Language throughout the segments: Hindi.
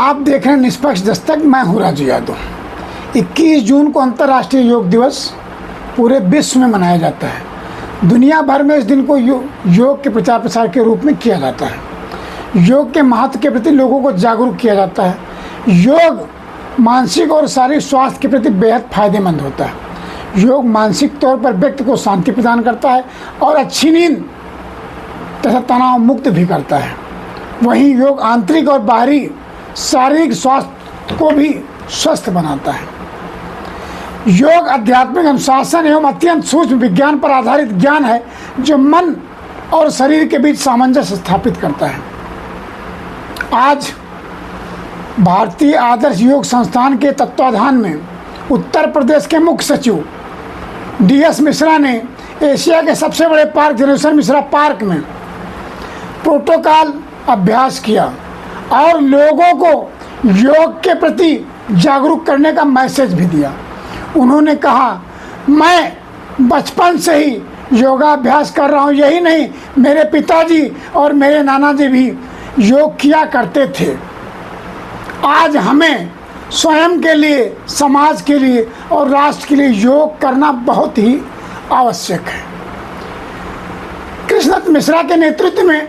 आप देख रहे हैं निष्पक्ष दस्तक। मैं हूँ राजू यादव। 21 जून को अंतर्राष्ट्रीय योग दिवस पूरे विश्व में मनाया जाता है। दुनिया भर में इस दिन को योग के प्रचार प्रसार के रूप में किया जाता है। योग के महत्व के प्रति लोगों को जागरूक किया जाता है। योग मानसिक और शारीरिक स्वास्थ्य के प्रति बेहद फायदेमंद होता है। योग मानसिक तौर पर व्यक्ति को शांति प्रदान करता है और अच्छी नींद तथा तनाव मुक्त भी करता है। वहीं योग आंतरिक और बाहरी शारीरिक स्वास्थ्य को भी स्वस्थ बनाता है। योग आध्यात्मिक अनुशासन एवं अत्यंत सूक्ष्म विज्ञान पर आधारित ज्ञान है जो मन और शरीर के बीच सामंजस्य स्थापित करता है। आज भारतीय आदर्श योग संस्थान के तत्वाधान में उत्तर प्रदेश के मुख्य सचिव DS मिश्रा ने एशिया के सबसे बड़े पार्क जनेश्वर मिश्रा पार्क में प्रोटोकॉल अभ्यास किया और लोगों को योग के प्रति जागरूक करने का मैसेज भी दिया। उन्होंने कहा, मैं बचपन से ही योगाभ्यास कर रहा हूँ। यही नहीं, मेरे पिताजी और मेरे नाना जी भी योग किया करते थे। आज हमें स्वयं के लिए, समाज के लिए और राष्ट्र के लिए योग करना बहुत ही आवश्यक है। कृष्णदत्त मिश्रा के नेतृत्व में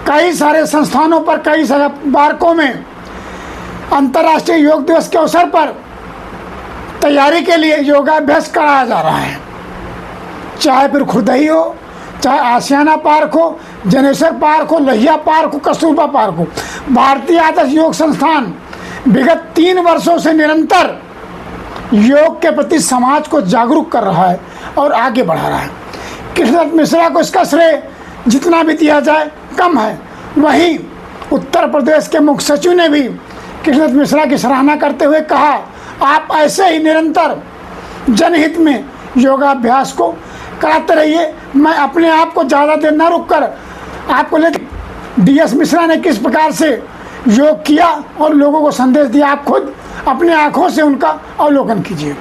कई सारे संस्थानों पर, कई सारे पार्कों में अंतर्राष्ट्रीय योग दिवस के अवसर पर तैयारी के लिए योगाभ्यास कराया जा रहा है। चाहे फिर खुरदही हो, चाहे आशियाना पार्क हो, जनेश्वर पार्क हो, लोहिया पार्क हो, कस्तूरबा पार्क हो, भारतीय आदर्श योग संस्थान विगत 3 वर्षों से निरंतर योग के प्रति समाज को जागरूक कर रहा है और आगे बढ़ा रहा है। कृष्णदत्त मिश्रा को इसका श्रेय जितना भी दिया जाए कम है। वहीं उत्तर प्रदेश के मुख्य सचिव ने भी कृष्णदत्त मिश्रा की सराहना करते हुए कहा, आप ऐसे ही निरंतर जनहित में योगाभ्यास को कराते रहिए। मैं अपने आप को ज़्यादा देर न रुक कर आपको ले DS मिश्रा ने किस प्रकार से योग किया और लोगों को संदेश दिया, आप खुद अपने आँखों से उनका अवलोकन कीजिए।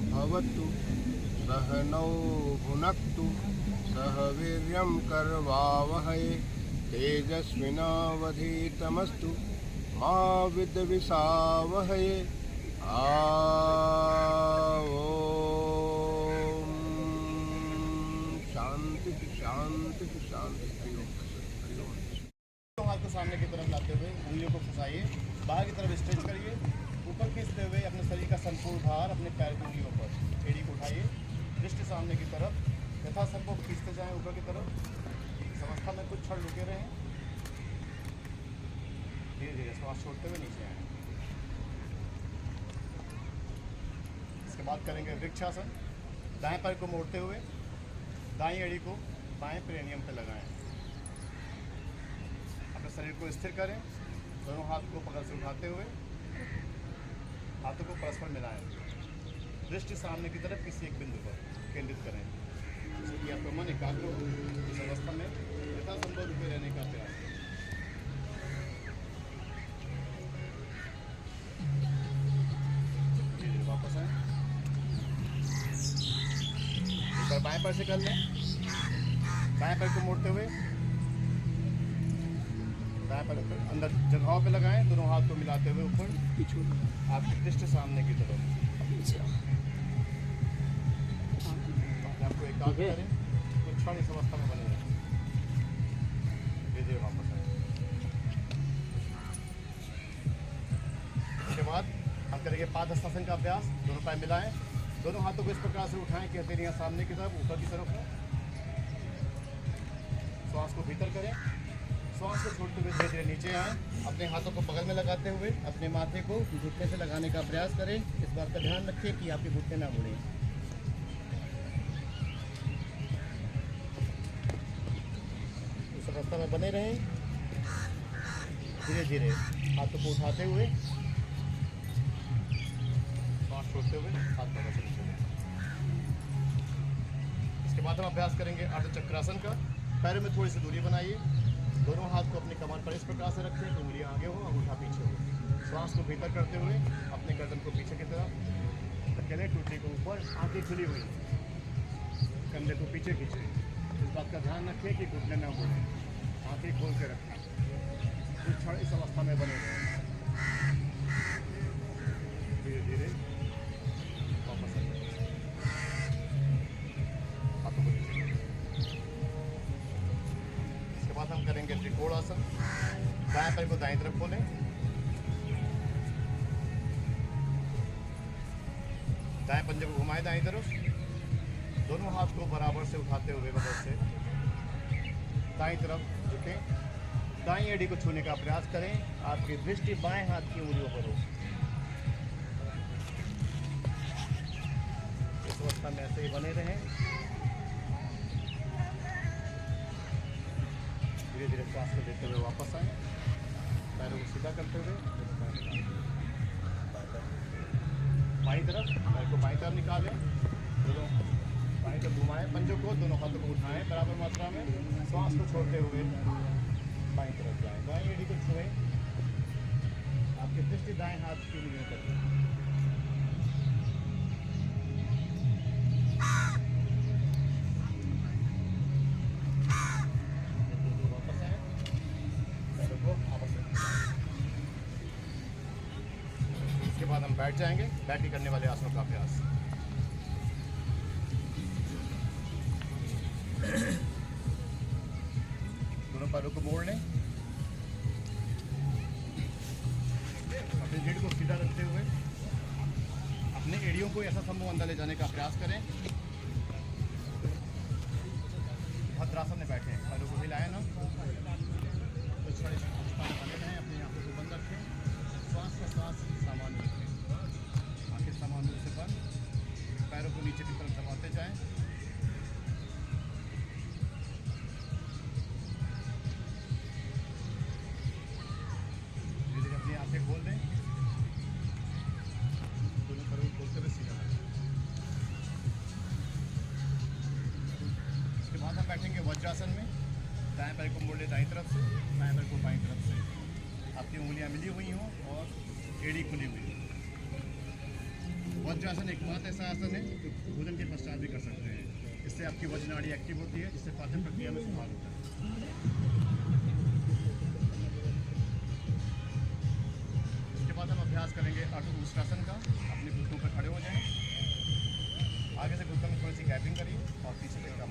भवतु सहनौ भुनक्तु सह वीर्यं करवावहै तेजस्विनावधीतमस्तु मा विद्विषावहै। ओम शांति शांति शांति। हाथ को सामने की तरफ लाते हुए उंगलियों को फंसाइए, बाहर की तरफ स्ट्रेच करिए, ऊपर खींचते हुए अपने शरीर का संपूर्ण भार अपने पैर की उंगलियों पर, एड़ी को उठाइए, दृष्टि सामने की तरफ, यथासंभव खींचते जाएं ऊपर की तरफ। इस अवस्था में कुछ क्षण रुके रहें, धीरे धीरे श्वास छोड़ते हुए नीचे आएं। इसके बाद करेंगे वृक्षासन। दाएं पैर को मोड़ते हुए दाएं एड़ी को बाएं पेरिनियम पर लगाएं। अपने शरीर को स्थिर करें, दोनों हाथ को पकड़ से उठाते हुए हाथों को परस्पर मिलाएं। दृष्टि सामने की तरफ किसी एक बिंदु पर केंद्रित करें, जिससे कि आपका मन एकाग्र हो। इस अवस्था में यथासंभव रुके रहने का प्रयास करें। वापस आए, एक बार बाएं पैर से कर लें। बाएं पैर को मोड़ते हुए दाएं पैर अंदर जगहों पे लगाएं, दोनों हाथ को मिलाते हुए ऊपर आपकी दृष्टि सामने की तरफ। आपको एकाग्र करें, कुछ क्षण इस अवस्था में बने रहें। धीरे धीरे वापस आए। इसके बाद हम करेंगे पादहस्तासन का अभ्यास। दोनों पैर मिलाएं, दोनों हाथों को इस प्रकार से उठाएं कि हथेलियां सामने की तरफ, ऊपर की तरफ हो। श्वास को भीतर करें, श्वास को छोड़ते हुए धीरे धीरे नीचे आएं। अपने हाथों को बगल में लगाते हुए अपने माथे को घुटने से लगाने का प्रयास करें। इस बात का ध्यान रखिए कि आपके घुटने ना मुड़ें। अवस्था में बने रहें। धीरे धीरे हाथों को उठाते हुए, सांस छोड़ते हुए हाथ पकड़ से नीचे। इसके बाद हम अभ्यास करेंगे अर्ध चक्रासन का। पैरों में थोड़ी सी दूरी बनाइए। दोनों हाथ को अपनी कमर पर इस प्रकार से रखें कि उंगलियां आगे हो, अंगूठा पीछे हो। श्वास को भीतर करते हुए अपने गर्दन को पीछे की तरफ धकेलें, टूटी को ऊपर, आंखें खुली हुई, कंधे को पीछे खींचे। इस बात का ध्यान रखें कि घुटने न मुड़ें, आंखें खोल के रखें। कुछ क्षण इस अवस्था में बने रहें। धीरे धीरे वापस आइए। हाथों को नीचे करें। इसके बाद हम करेंगे त्रिकोणासन। दाएं पैर को दाएं तरफ खोलें, दाएं पंजे को घुमाएं दाएं तरफ। दोनों हाथ को बराबर से उठाते हुए बगल से दाएं तरफ झुकें। दाएं एड़ी को छूने का प्रयास करें। आपकी दृष्टि बाएं हाथ की उंगलियों पर हो। इस अवस्था में ऐसे ही बने रहें। धीरे धीरे श्वास को लेते हुए वापस आएं। पैरों को सीधा करते हुए बाईं तरफ, पैर को बाईं तरफ निकालें। दोनों बाईं तरफ घुमाएं, पंजों को, दोनों हाथों को उठाएं बराबर मात्रा में। श्वास को छोड़ते हुए बाईं तरफ जाएं। दाएं एड़ी को छुएं। आपकी दृष्टि दाएं हाथ की उंगलियों पर है। वापस आएं, पैरों को आपस में। इसके बाद हम बैठ जाएंगे। बैठ के करने वाले आसनों का अभ्यास। दोनों पैरों को मोड़ लें। अपनी रीढ़ को सीधा रखते हुए अपने एड़ियों को ऐसा समूह अंदर ले जाने का प्रयास करें। भद्रासन में बैठे, पैरों को हिलाएं ना। तो बने रहें, अपनी आंखों को बंद रखें। श्वास का श्वास सामान्य रखें, आंखें सामान्य रूप से बंद। पैरों को नीचे की तरफ दबाते जाएं। धीरे धीरे अपनी आंखें खोल दें। दोनों पैरों को खोलते हुए सीधा रखें। इसके बाद हम बैठेंगे वज्रासन में। दाएं पैर को मोड़ ले दाएं तरफ से, बाएं पैर को बाएं तरफ से। आपकी उंगलियां मिली हुई हों और एड़ी खुली हुई। वज्रासन एकमात्र ऐसा आसन है जो भोजन के पश्चात भी कर सकते हैं। इससे आपकी वज्र नाड़ी एक्टिव होती है, जिससे पाचन प्रक्रिया में सुधार होता है। इसके बाद हम अभ्यास करेंगे अर्ध उष्ट्रासन का। अपने घुटनों पर खड़े हो जाएं। आगे से घुटनों में थोड़ी सी गैपिंग करिए और पीछे से कम।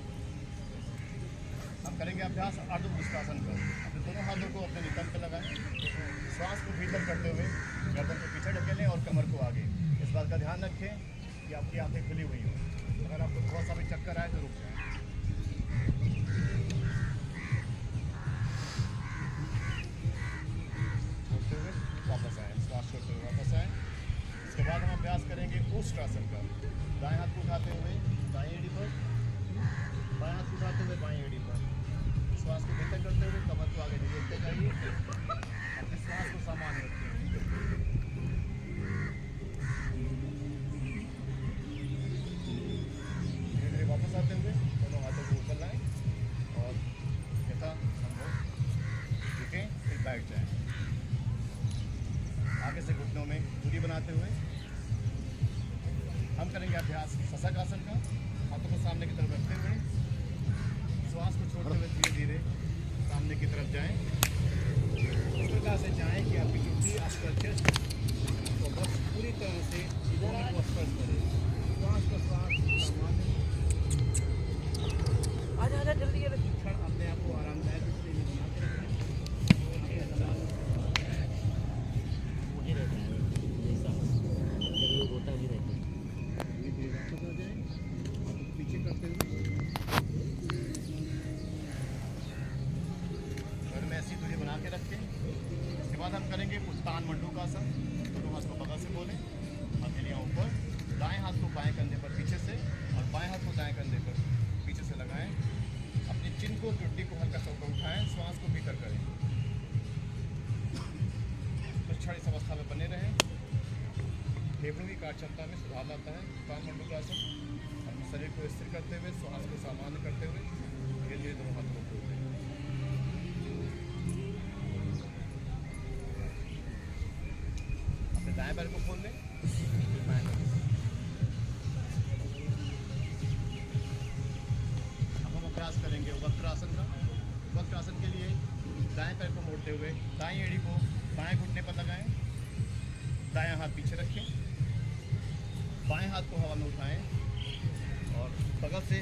हम करेंगे अभ्यास अर्ध उष्ट्रासन का। अपने दोनों हाथों को अपने नितंब पर लगाएं। श्वास को भीतर करते हुए गर्दन को पीछे ढकेलें और कमर को आगे। इस बात का ध्यान रखें कि आपकी आंखें खुली हुई हों। अगर आपको थोड़ा सा भी चक्कर आए तो रुक जाएं। छोड़ते हुए वापस आएं, श्वास छोड़ते हुए वापस आएं। इसके बाद हम अभ्यास करेंगे उष्ट्रासन का। दाएं हाथ को उठाते हुए दाएं एड़ी पर, बाएं हाथ को उठाते हुए बाएं एड़ी पर। श्वास को भीतर करते हुए कमर को आगे झुकते जाइए। अपने श्वास को सामान्य रखें। धीरे धीरे वापस आते हुए दोनों हाथों को ऊपर लाएं और यथा संभव झुकें, फिर बैठ जाएं। आगे से घुटनों में दूरी बनाते हुए हम करेंगे अभ्यास शशक आसन का। हाथों को सामने की तरफ रखते हुए श्वास को छोड़ते हुए धीरे धीरे सामने की तरफ जाएं। इस प्रकार से जाएं कि आपकी चुटकी आपका चेस्ट तो बस पूरी तरह से भूमि को स्पर्श करे। श्वास का श्वास सामान्य आजा जल्दी क्षण अपने आप को आरामदायक स्थिति में बनाते रखें। वही रहता है जैसा जब लोग होता ही रहता है। धीरे वापस आ जाए, पीछे करते हुए घर में ऐसी दूरी बना के रखें। इसके बाद हम करेंगे उत्तान मंडूकासन। दोनों हाथ को बगल से बोलें, हथेलियाँ ऊपर, दाएं हाथ को बाएं कंधे पर पीछे से और बाएं हाथ को दाएं कंधे पर पीछे से लगाएं। अपनी चिन को टुड्डी को हल्का सा ऊपर उठाएं, श्वास को भीतर करें। कुछ क्षण इस अवस्था में बने रहें। फेफड़ों की कार्य क्षमता में सुधार लाता है कानमंडूकासन। अपने शरीर को स्थिर करते हुए, श्वास को सामान्य करते हुए धीरे धीरे दोनों हाथों को खोल दें। अपने दाएं पैर को खोल लें, बाएं पैर को। अब हम अभ्यास करेंगे वक्रासन का। वक्रासन के लिए दाएं पैर को मोड़ते हुए दाएं एड़ी को बाएं घुटने पर लगाएं, दायां हाथ पीछे रखें, बाएं हाथ को हवा में उठाएं और बगल से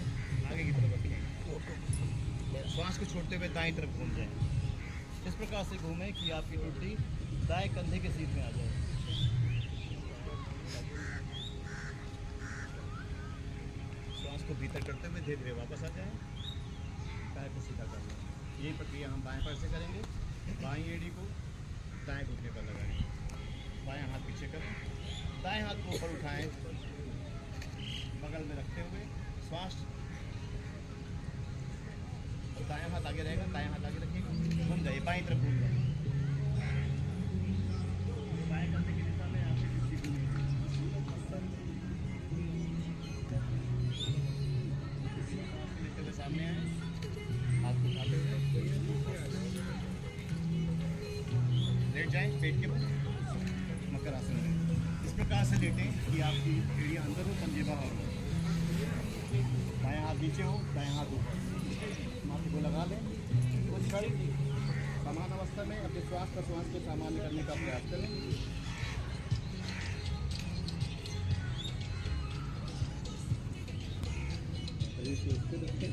आगे की तरफ रखें। श्वास को छोड़ते हुए दाईं तरफ घूम जाएं। इस प्रकार से घूमें कि आपकी टुड्डी दाएं कंधे के सीध में आ जाए। श्वास को भीतर करते हुए धीरे धीरे वापस आ जाएं, पैर को सीधा कर लें। यही प्रक्रिया हम बाएं पैर से करेंगे। बाईं एड़ी को दाएं घुटने पर लगाएं, बायां हाथ पीछे करें, दाएं हाथ को ऊपर उठाएं, बगल में रखते हुए श्वास, दायां हाथ आगे रहेगा, दायां हाथ आगे रखिएगा, घूम जाइए, बाईं तरफ घूम जाइए। बाएं कंधे की दिशा में आपकी टुड्डी घूमेगी। लेते हुए सामने आए, हाथ को उठाते हुए लेट जाएं पेट के बल मकर आसन में। इस प्रकार से लेटें कि आपकी एड़ियाँ अंदर हो, पंजे बाहर हो। बायां हाथ नीचे हो, दायां हाथ ऊपर। माथे को लगा लें। कुछ क्षण समान अवस्था में अपने श्वास प्रश्वास को सामान्य करने का प्रयास करें। शरीर को स्थिर रखें,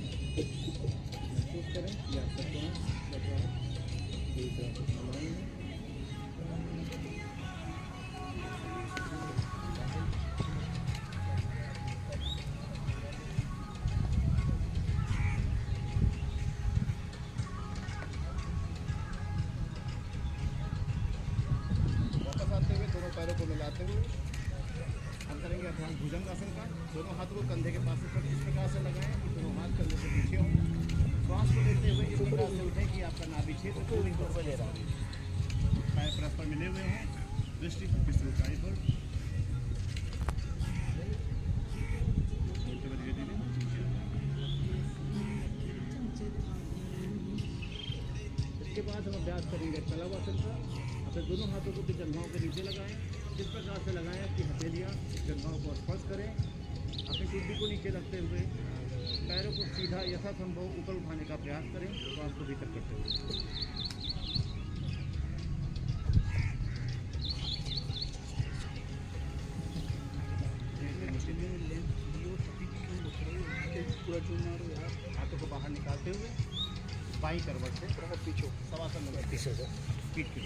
महसूस करें कि आपका श्वास प्रश्वास पूरी तरह से सामान्य है। पैरों को मिलाते हुए हम करेंगे अभ्यास भुजंगासन का। दोनों हाथों को कंधे के पास ऊपर इस प्रकार से लगाएं कि दोनों हाथ कंधे से पीछे हों। श्वास को लेते हुए इस प्रकार से उठें कि आपका नाभि क्षेत्र पूरी तरह से ले रहा है। पैर परस्पर मिले हुए हैं, दृष्टि किसी ऊंचाई पर। छोड़ते हुए धीरे धीरे नीचे। इसके बाद हम अभ्यास करेंगे तलवासन का। अपने दोनों हाथों को भी जंघाओं के नीचे लगाएं। इस प्रकार से लगाएं कि हथेलियाँ जंघाओं को स्पर्श करें। अपनी टुड्डी को नीचे रखते हुए पैरों को सीधा यथासंभव ऊपर उठाने का प्रयास करें, श्वास को भीतर करते हुए। हाथों को बाहर निकालते हुए बाईं करवट से पीछे शवासन में पीछे से पीठ की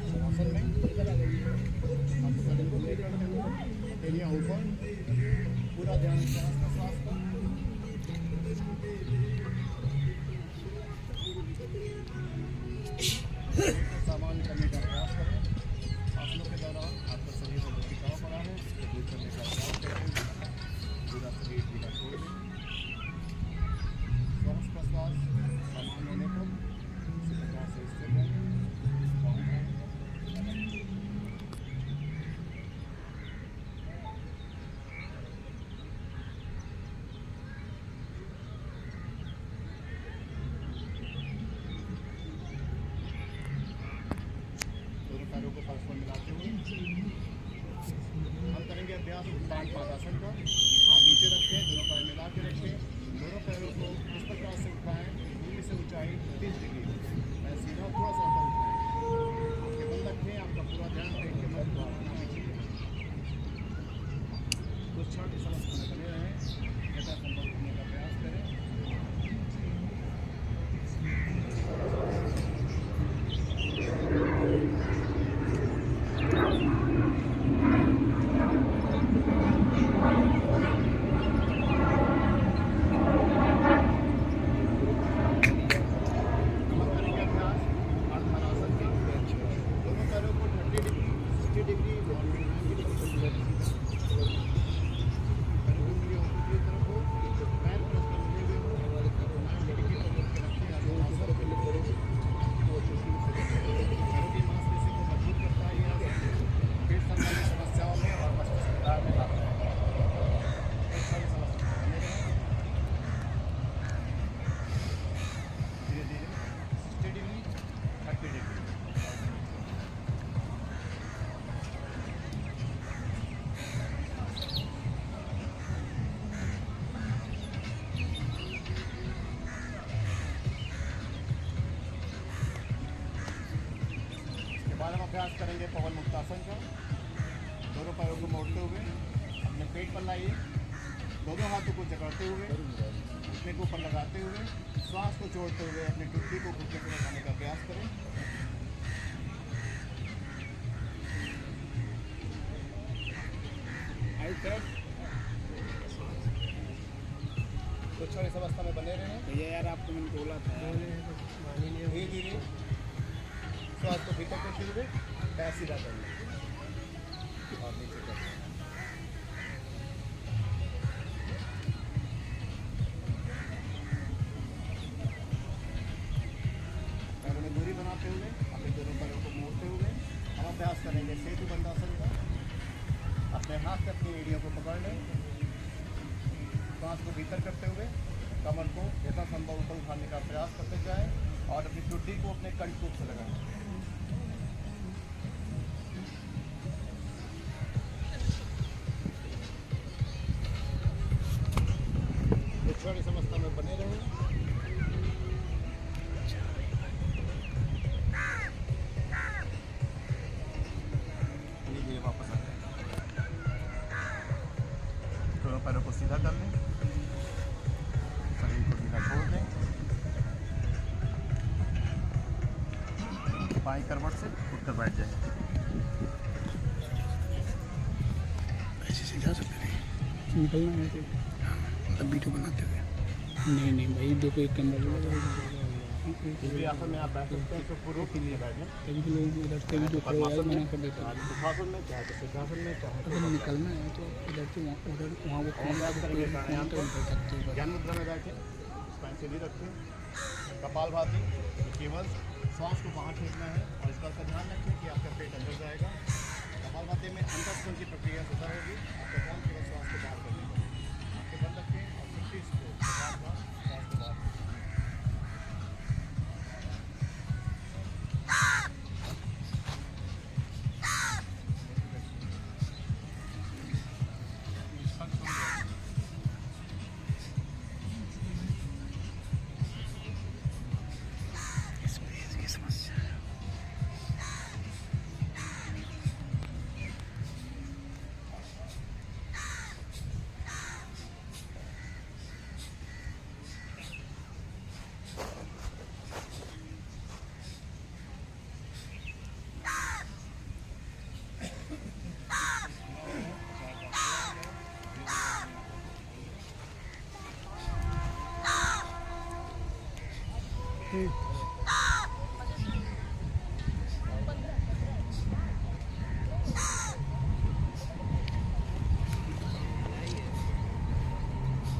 शवासन में हथेलियां ऊपर, पूरा ध्यान श्वास प्रश्वास पर। सामान्य करने का प्रयास करें। आसनों के दौरान आपका शरीर में टिकाव पड़ा है, उसको दूर करने का प्रयास करें। पूरा शरीर ढीला छोड़ दें। श्वास प्रश्वास सामान्य होने पर इसी प्रकार से स्थिर रहें। परस्पर मिलाते हुए हम करेंगे अभ्यास उत्तान पादासन का। हाथ नीचे रखें, दोनों पैर मिला के रखें, दोनों पैरों को इस प्रकार से उठाएं, भूमि से ऊंचाई 30 डिग्री, पैर सीधा थोड़ा सा ऊपर उठाएं, आपके बल रखें, आपका पूरा ध्यान पेट के बल को अपना कीजिए। कुछ क्षण इस अवस्था में बने रहें, यथासंभव करने का प्रयास करें। अभ्यास करेंगे पवन मुक्तासन का। दोनों पैरों को मोड़ते हुए अपने पेट पर लाइए, दोनों हाथों को जकड़ते हुए घुटने को ऊपर लगाते हुए श्वास को छोड़ते हुए अपनी टुट्टी को घुटने से लगाने का प्रयास करें। तो छोड़ इस अवस्था में बने रहें। भैया यार आपको मैंने बोला था धीरे धीरे श्वास को भीतर करते हुए पैर सीधा कर लें और नीचे कर लें। पैरों में दूरी बनाते हुए अपने दोनों पैरों को मोड़ते हुए हम अभ्यास करेंगे सेतु बंधासन का। अपने हाथ से अपनी एड़ियों को पकड़ लें, सांस को भीतर करते हुए कमर को यथा संभव ऊपर उठाने का प्रयास करते जाएं और अपनी टुट्टी को अपने कंठकूप से लगाएं। छोटी समस्या में बने रहें। धीरे धीरे वापस आ जाएं। दोनों पैरों को सीधा कर लें, शरीर को सीधा छोड़ दें, बाईं करवट से उठकर बैठ जाएं। ऐसे सीधा से करें, निकलना है ऐसे। मतलब वीडियो बनाते हुए। नहीं नहीं भाई देखो एक कैमरा भी आसन में आप बैठ सकते हैं, तो पूर्व के लिए बैठें। तभी तो लोग इधर से भी जो खड़े हैं मना कर देते हैं। सुखासन में चाहे तो सिद्धासन में चाहे तो अगर निकलना है तो इधर से उधर वहाँ वो कौन अभ्यास करेंगे प्राणायाम तो निकल सकते हो। ज्ञान मुद्रा में बैठे, स्पाइन सीधी रखें, कपालभाति। केवल श्वास को बाहर खींचना है और इस बात का ध्यान रखें कि आपका पेट अंदर जाएगा। कपालभाति में अंतस्करण की प्रक्रिया सुधा होगी। आपका ध्यान केवल श्वास को बाहर करने का। आँखें बंद रखें और 50 को श्वास को बाहर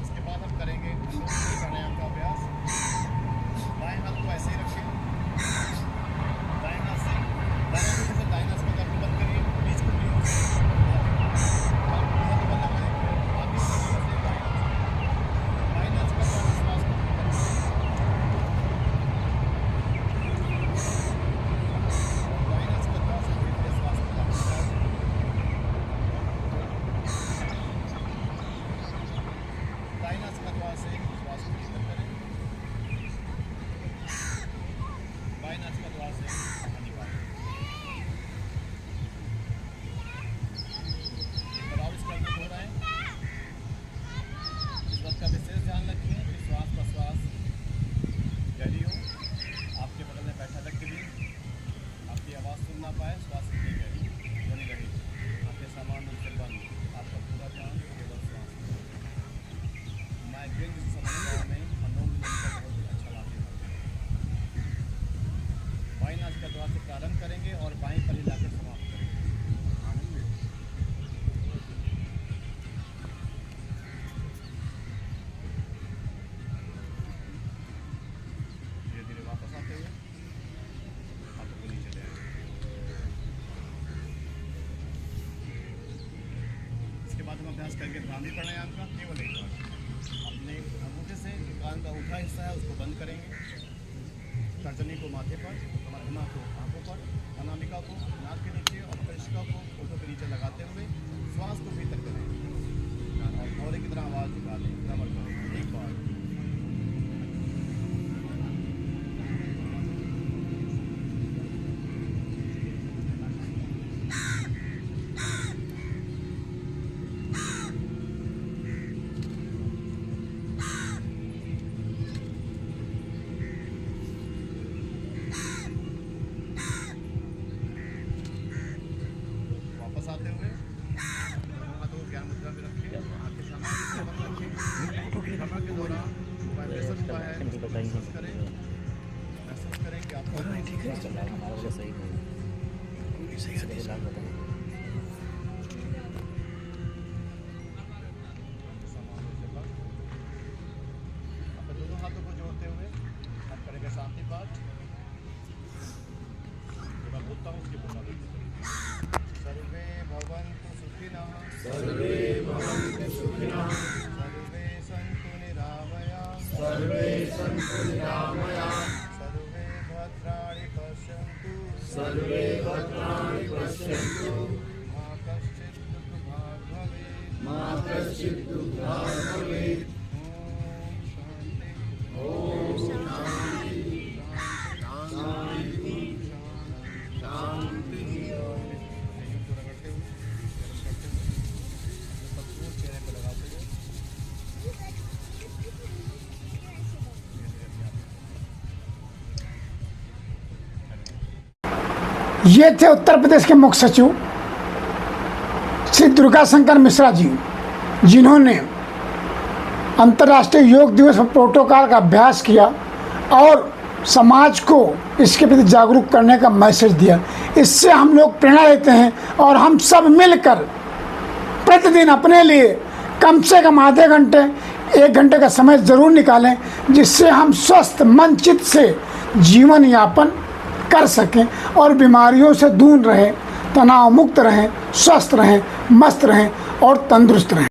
इसके बाद हम करेंगे प्राणायाम का अभ्यास। बाएं हाथ को ऐसे ही रखें, दाएं हाथ से दाएं हाथ में गर्दन बंद करिए, बीच को भी प्रारंभ करेंगे और बाएं पर हिलाकर समाप्त करेंगे। धीरे धीरे वापस आते हुए हाथों को नीचे ले आएंगे। इसके बाद हम अभ्यास करेंगे भ्रामरी प्राणायाम का। केवल एक बार अपने अंगूठे से कान का ऊपरा हिस्सा है उसको बंद करेंगे, तर्जनी को माथे पर, मध्यमा को आंखों पर, अनामिका को नाक के नीचे और कनिष्का को होठों के नीचे लगाते हुए श्वास को भीतर करें और घोड़े की तरह आवाज़ निकालें, भ्रमण करें। एक बार कृपा है महसूस करें कि आपका अपने दोनों हाथों को जोड़ते हुए हम करेंगे शांति पाठ। जो मैं बोलता हूँ उसकी पुनरावृत्ति करेंगे। सर्वे भवन्तु सुखिनः, सर्वे भवन्तु सुखिनः, सर्वे सन्तु निरामयाः, सर्वे सन्तु निरामयाः, सर्वे भद्राणि पश्यन्तु, सर्वे भद्राणि पश्यन्तु, मा कश्चित् दुःखभाग् भवेत्, मा कश्चित् दुःखभाग् भवेत्। ओम शांति, शांति, शांति, रगड़ते हुए, सब चेहरे पे लगाते हुए ये थे उत्तर प्रदेश के मुख्य सचिव श्री दुर्गा शंकर मिश्रा जी, जिन्होंने अंतर्राष्ट्रीय योग दिवस पर प्रोटोकॉल का अभ्यास किया और समाज को इसके प्रति जागरूक करने का मैसेज दिया। इससे हम लोग प्रेरणा लेते हैं और हम सब मिलकर प्रतिदिन अपने लिए कम से कम आधे घंटे 1 घंटे का समय ज़रूर निकालें, जिससे हम स्वस्थ मन चित्त से जीवन यापन कर सकें और बीमारियों से दूर रहें, तनाव मुक्त रहें, स्वस्थ रहें, मस्त रहें और तंदुरुस्त रहें।